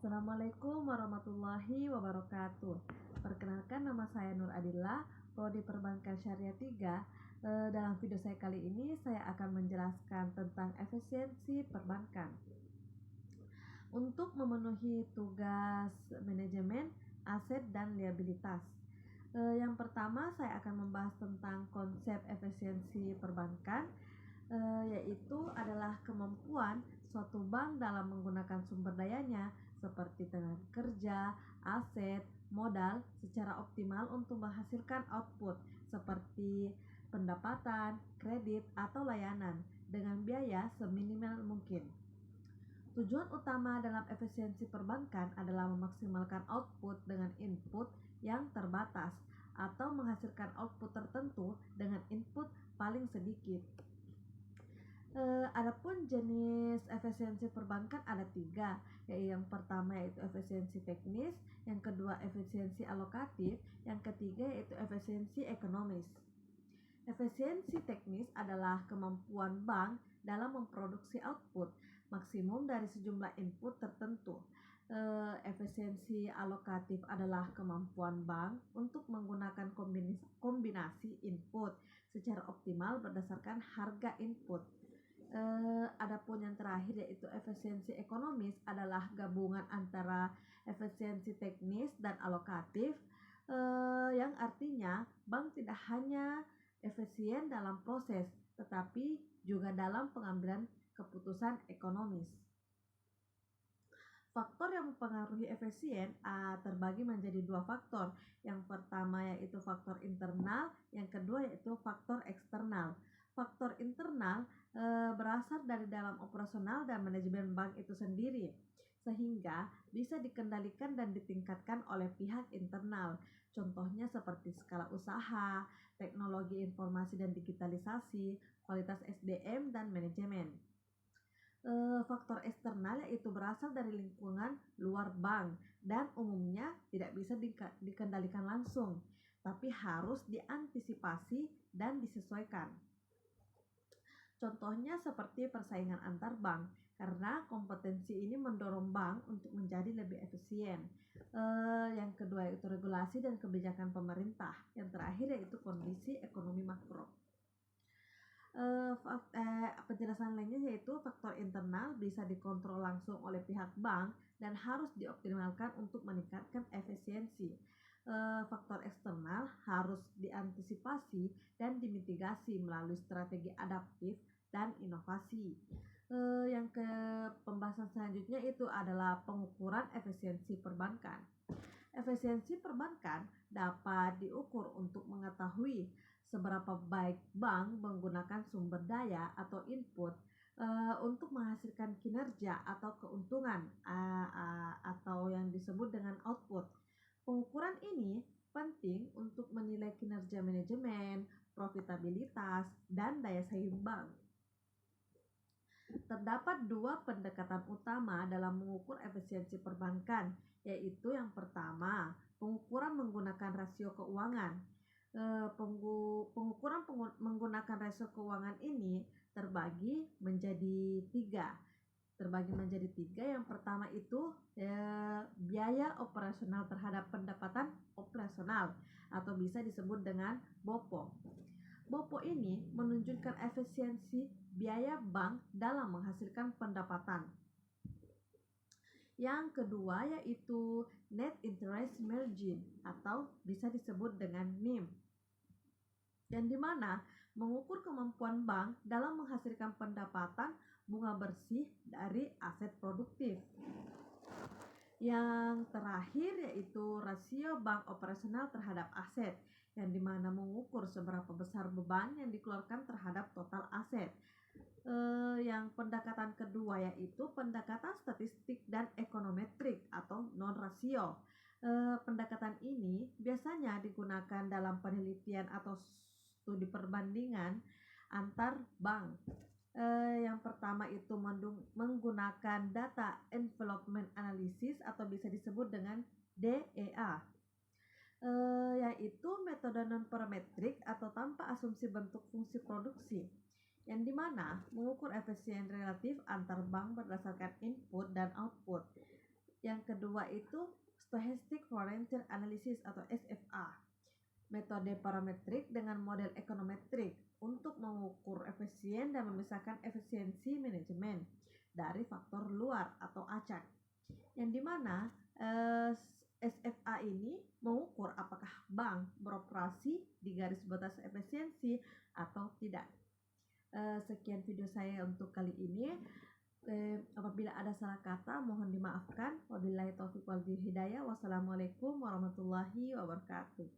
Assalamualaikum warahmatullahi wabarakatuh. Perkenalkan, nama saya Nur Adillah, Prodi Perbankan Syariah 3. Dalam video saya kali ini saya akan menjelaskan tentang efisiensi perbankan. Untuk memenuhi tugas manajemen aset dan liabilitas. Yang pertama saya akan membahas tentang konsep efisiensi perbankan, yaitu adalah kemampuan suatu bank dalam menggunakan sumber dayanya seperti tenaga kerja, aset, modal secara optimal untuk menghasilkan output seperti pendapatan, kredit, atau layanan dengan biaya seminimal mungkin. Tujuan utama dalam efisiensi perbankan adalah memaksimalkan output dengan input yang terbatas atau menghasilkan output tertentu dengan input paling sedikit. Adapun jenis efisiensi perbankan ada 3, yaitu yang pertama yaitu efisiensi teknis, yang kedua efisiensi alokatif, yang ketiga yaitu efisiensi ekonomis. Efisiensi teknis adalah kemampuan bank dalam memproduksi output maksimum dari sejumlah input tertentu. Efisiensi alokatif adalah kemampuan bank untuk menggunakan kombinasi input secara optimal berdasarkan harga input. Adapun yang terakhir yaitu efisiensi ekonomis adalah gabungan antara efisiensi teknis dan alokatif, yang artinya bank tidak hanya efisien dalam proses tetapi juga dalam pengambilan keputusan ekonomis. Faktor yang mempengaruhi efisien terbagi menjadi 2 faktor. Yang pertama yaitu faktor internal, yang kedua yaitu faktor eksternal. Faktor internal berasal dari dalam operasional dan manajemen bank itu sendiri, sehingga bisa dikendalikan dan ditingkatkan oleh pihak internal. Contohnya seperti skala usaha, teknologi informasi dan digitalisasi, kualitas SDM, dan manajemen. Faktor eksternal yaitu berasal dari lingkungan luar bank dan umumnya tidak bisa dikendalikan langsung, tapi harus diantisipasi dan disesuaikan. Contohnya seperti persaingan antar bank, karena kompetensi ini mendorong bank untuk menjadi lebih efisien. Yang kedua yaitu regulasi dan kebijakan pemerintah. Yang terakhir yaitu kondisi ekonomi makro. Penjelasan lainnya yaitu faktor internal bisa dikontrol langsung oleh pihak bank dan harus dioptimalkan untuk meningkatkan efisiensi. Faktor eksternal harus diantisipasi dan dimitigasi melalui strategi adaptif dan inovasi. Yang ke pembahasan selanjutnya itu adalah pengukuran efisiensi perbankan. Efisiensi perbankan dapat diukur untuk mengetahui seberapa baik bank menggunakan sumber daya atau input untuk menghasilkan kinerja atau keuntungan atau yang disebut dengan output. Pengukuran ini penting untuk menilai kinerja manajemen, profitabilitas, dan daya saing bank. Terdapat 2 pendekatan utama dalam mengukur efisiensi perbankan, yaitu yang pertama, pengukuran menggunakan rasio keuangan. Pengukuran menggunakan rasio keuangan ini terbagi menjadi 3. Yang pertama itu biaya operasional terhadap pendapatan operasional atau bisa disebut dengan BOPO. BOPO ini menunjukkan efisiensi biaya bank dalam menghasilkan pendapatan. Yang kedua yaitu net interest margin atau bisa disebut dengan NIM, yang dimana mengukur kemampuan bank dalam menghasilkan pendapatan bunga bersih dari aset produktif. Yang terakhir yaitu rasio bank operasional terhadap aset, yang dimana mengukur seberapa besar beban yang dikeluarkan terhadap total aset. Yang pendekatan kedua yaitu pendekatan statistik dan ekonometrik atau non-rasio. Pendekatan ini biasanya digunakan dalam penelitian atau studi perbandingan antar bank. Yang pertama itu menggunakan data envelopment analysis atau bisa disebut dengan DEA, yaitu metode non-parametrik atau tanpa asumsi bentuk fungsi produksi, yang dimana mengukur efisien relatif antar bank berdasarkan input dan output. Yang kedua itu Stochastic Financial Analysis atau SFA, metode parametrik dengan model ekonometrik untuk mengukur efisien dan memisahkan efisiensi manajemen dari faktor luar atau acak. Yang dimana SFA ini mengukur apakah bank beroperasi di garis batas efisiensi atau tidak. Sekian video saya untuk kali ini. Apabila ada salah kata mohon dimaafkan. Wabillahi taufiq wal hidayah. Wassalamualaikum warahmatullahi wabarakatuh.